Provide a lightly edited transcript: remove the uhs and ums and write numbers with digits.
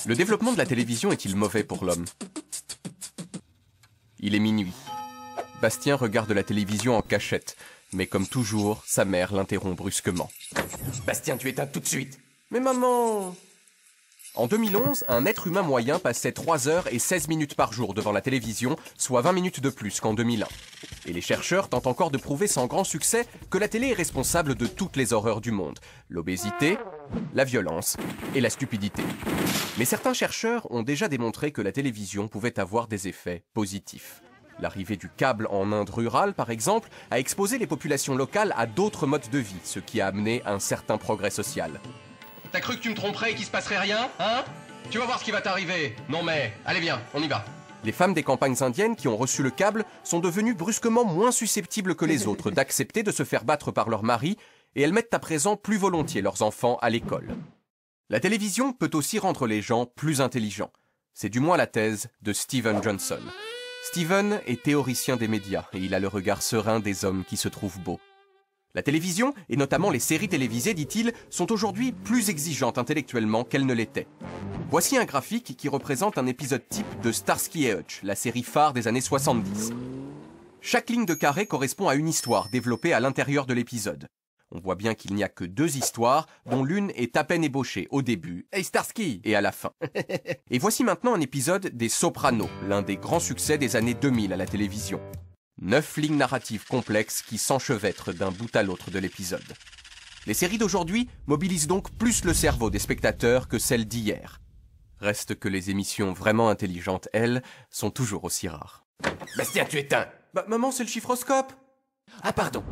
Le développement de la télévision est-il mauvais pour l'homme? Il est minuit. Bastien regarde la télévision en cachette, mais comme toujours, sa mère l'interrompt brusquement. Bastien, tu éteins tout de suite. Mais maman... En 2011, un être humain moyen passait 3 heures et 16 minutes par jour devant la télévision, soit 20 minutes de plus qu'en 2001. Et les chercheurs tentent encore de prouver sans grand succès que la télé est responsable de toutes les horreurs du monde. L'obésité, la violence et la stupidité. Mais certains chercheurs ont déjà démontré que la télévision pouvait avoir des effets positifs. L'arrivée du câble en Inde rurale, par exemple, a exposé les populations locales à d'autres modes de vie, ce qui a amené un certain progrès social. T'as cru que tu me tromperais et qu'il se passerait rien, hein? Tu vas voir ce qui va t'arriver. Non mais, allez viens, on y va. Les femmes des campagnes indiennes qui ont reçu le câble sont devenues brusquement moins susceptibles que les autres d'accepter de se faire battre par leur mari, et elles mettent à présent plus volontiers leurs enfants à l'école. La télévision peut aussi rendre les gens plus intelligents. C'est du moins la thèse de Steven Johnson. Steven est théoricien des médias et il a le regard serein des hommes qui se trouvent beaux. La télévision, et notamment les séries télévisées, dit-il, sont aujourd'hui plus exigeantes intellectuellement qu'elles ne l'étaient. Voici un graphique qui représente un épisode type de Starsky et Hutch, la série phare des années 70. Chaque ligne de carré correspond à une histoire développée à l'intérieur de l'épisode. On voit bien qu'il n'y a que 2 histoires, dont l'une est à peine ébauchée au début, hey Starsky, et à la fin. Et voici maintenant un épisode des Sopranos, l'un des grands succès des années 2000 à la télévision. 9 lignes narratives complexes qui s'enchevêtrent d'un bout à l'autre de l'épisode. Les séries d'aujourd'hui mobilisent donc plus le cerveau des spectateurs que celles d'hier. Reste que les émissions vraiment intelligentes, elles, sont toujours aussi rares. Bastien, tu éteins. Bah maman, c'est le chiffroscope. Ah pardon.